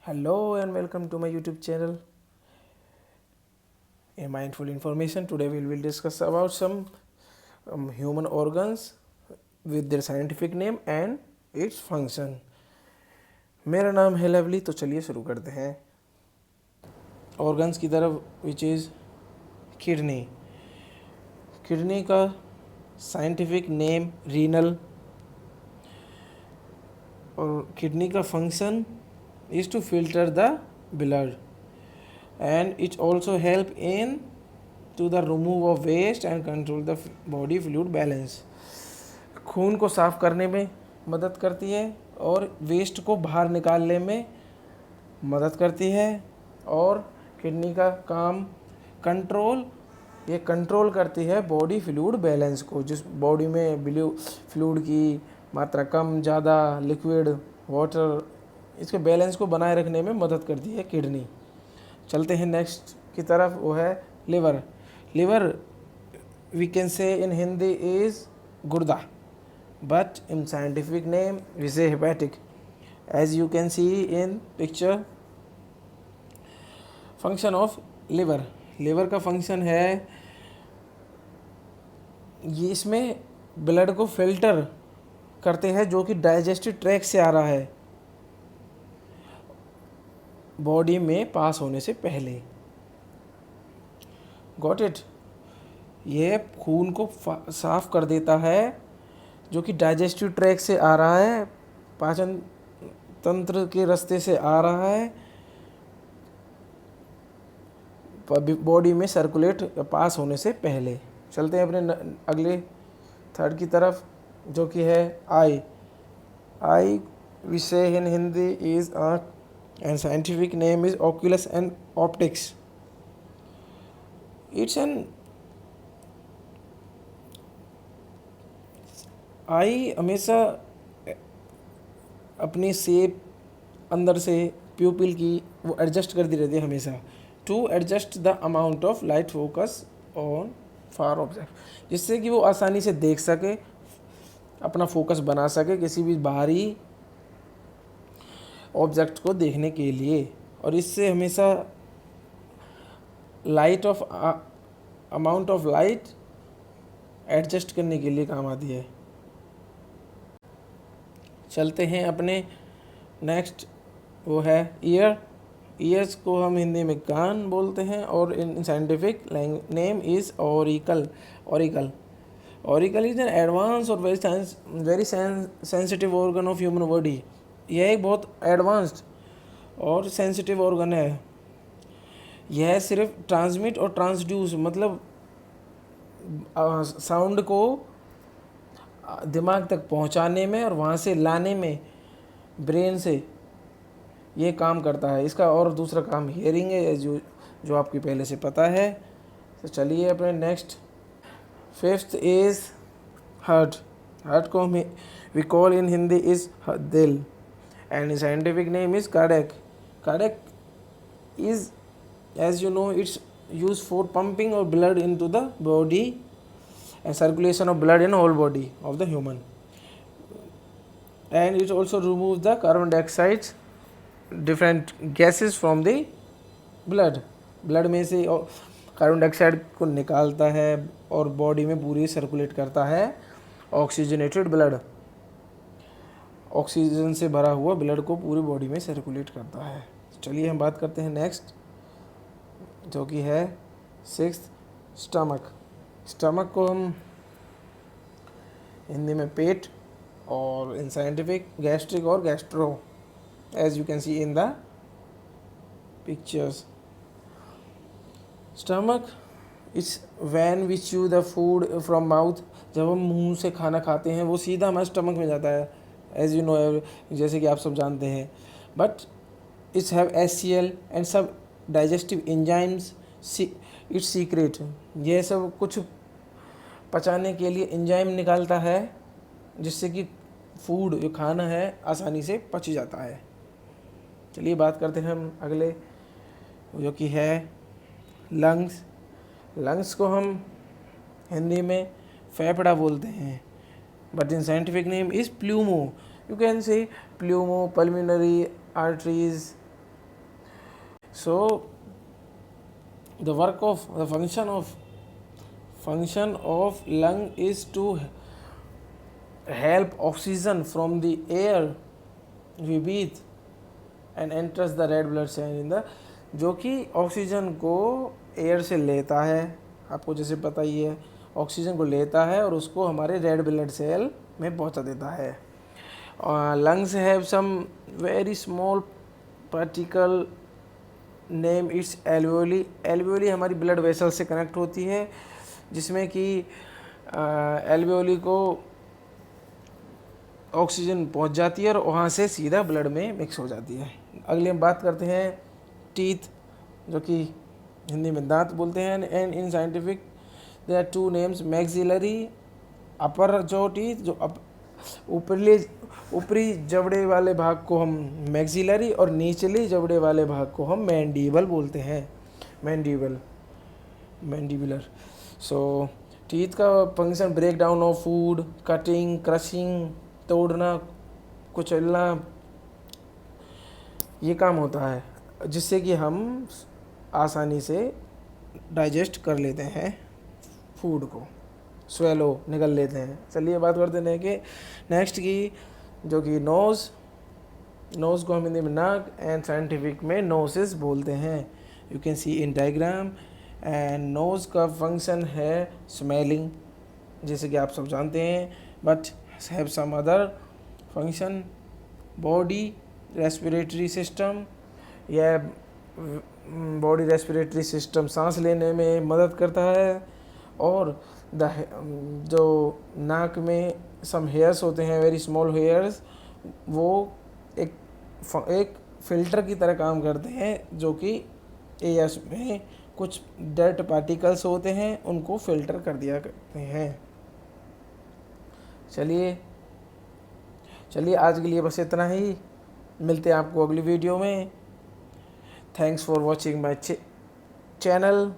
Hello and welcome to my YouTube channel, A Mindful Information. Today we will discuss about some human organs with their scientific name and its function. मेरा नाम है lovely, तो चलिए शुरू करते हैं organs की तरफ, विच इज़ किडनी। किडनी का साइंटिफिक नेम रीनल, और किडनी का function is to filter the blood and it also help in to the remove of waste and control the body fluid balance। खून को साफ करने में मदद करती है और वेस्ट को बाहर निकालने में मदद करती है। और किडनी का काम ये कंट्रोल करती है बॉडी फ्लूइड बैलेंस को। जिस बॉडी में फ्लूइड की मात्रा कम ज़्यादा, लिक्विड, वाटर, इसके बैलेंस को बनाए रखने में मदद करती है किडनी। चलते हैं नेक्स्ट की तरफ, वो है liver. Liver we can say in Hindi is gurda, but in scientific name we say hepatic. As you can see in picture, function of liver. Liver का फंक्शन है, ये इसमें ब्लड को फिल्टर करते हैं जो कि डाइजेस्टिव ट्रैक्ट से आ रहा है बॉडी में पास होने से पहले। Got it. ये खून को साफ कर देता है जो कि डाइजेस्टिव ट्रैक्ट से आ रहा है, पाचन तंत्र के रास्ते से आ रहा है, बॉडी में सर्कुलेट पास होने से पहले। चलते हैं अपने अगले थर्ड की तरफ, जो कि है आई। आई वी से इन हिंदी इज आँख and scientific name is oculus and optics। It's an आई हमेशा अपनी शेप अंदर से प्यूपिल की वो एडजस्ट करती रहती है हमेशा, to adjust the amount of light focus on far object, जिससे कि वो आसानी से देख सके, अपना फोकस बना सके किसी भी बाहरी ऑब्जेक्ट को देखने के लिए। और इससे हमेशा अमाउंट ऑफ लाइट एडजस्ट करने के लिए काम आती है। चलते हैं अपने नेक्स्ट, वो है ईयर। ईयर्स को हम हिंदी में कान बोलते हैं, और in scientific name is auricle. Auricle is an advance और very sensitive organ of human body. यह एक बहुत एडवांस्ड और सेंसिटिव ऑर्गन है। यह सिर्फ ट्रांसमिट और ट्रांसड्यूस, मतलब साउंड को दिमाग तक पहुंचाने में और वहाँ से लाने में ब्रेन से ये काम करता है। इसका और दूसरा काम हियरिंग है, जो आपकी पहले से पता है। तो चलिए अपने next, fifth is heart. Heart को हम we call in Hindi is dil, and its scientific name is cardiac। Cardiac is, as you know, it's used for pumping of blood into the body and circulation of blood in whole body of the human, and it also removes the carbon dioxide, different gases from the blood में से carbon dioxide को निकालता है और body में पूरी circulate करता है ऑक्सीजनेटेड ब्लड। ऑक्सीजन से भरा हुआ ब्लड को पूरी बॉडी में सर्कुलेट करता है। चलिए हम बात करते हैं नेक्स्ट, जो कि है सिक्स्थ, स्टमक। स्टमक को हम हिंदी में पेट, और इन साइंटिफिक गैस्ट्रिक और gastro, as you can see in the pictures. Stomach it's when we chew the food from mouth. जब हम मुंह से खाना खाते हैं वो सीधा हमारे स्टमक में जाता है, एज यू नो, जैसे कि आप सब जानते हैं। But it's have HCl and सब डाइजेस्टिव एंजाइम्स, इट्स सीक्रेट। ये सब कुछ पचाने के लिए एंजाइम निकालता है, जिससे कि फूड जो खाना है आसानी से पच जाता है। चलिए बात करते हैं हम अगले, जो कि है लंग्स। लंग्स को हम हिंदी में फेफड़ा बोलते हैं, but in scientific name is pneumo। You can say pneumo, pulmonary arteries, So the function of lung is to help oxygen from the air we breathe and enters the red blood cell in the, जो कि oxygen को air से लेता है, आपको जैसे पता ही है, ऑक्सीजन को लेता है और उसको हमारे रेड ब्लड सेल में पहुंचा देता है. Lungs have some very small particle name it's alveoli. Alveoli हमारी ब्लड वेसल से कनेक्ट होती है, जिसमें कि एल्वियोली को ऑक्सीजन पहुंच जाती है और वहाँ से सीधा ब्लड में मिक्स हो जाती है. अगली हम बात करते हैं टीथ, जो कि हिंदी में दांत बोलते हैं. And in scientific there are two names, maxillary upper jaw teeth, जो ऊपरी जबड़े वाले भाग को हम मैक्सिलरी और निचली जबड़े वाले भाग को हम मैंडिबल बोलते हैं, मैंडिबुलर. सो टीथ का function break down of food, cutting, crushing, तोड़ना, कुचलना, ये काम होता है, जिससे कि हम आसानी से डाइजेस्ट कर लेते हैं फूड को, स्वेलो निकल लेते हैं. चलिए बात करते हैं कि नेक्स्ट की, जो कि नोज़ को हम हिंदी में नाक एंड साइंटिफिक में नोसिस बोलते हैं. You can see in diagram. And nose का फंक्शन है स्मेलिंग, जैसे कि आप सब जानते हैं, but have some other function. Body respiratory system, यह बॉडी रेस्पिरेटरी सिस्टम सांस लेने में मदद करता है. और जो नाक में सम हेयर्स होते हैं, वेरी स्मॉल हेयर्स, वो एक फ़िल्टर की तरह काम करते हैं, जो कि एयर्स में कुछ डर्ट पार्टिकल्स होते हैं, उनको फ़िल्टर कर दिया करते हैं. चलिए आज के लिए बस इतना ही. मिलते हैं आपको अगली वीडियो में. Thanks for watching my channel.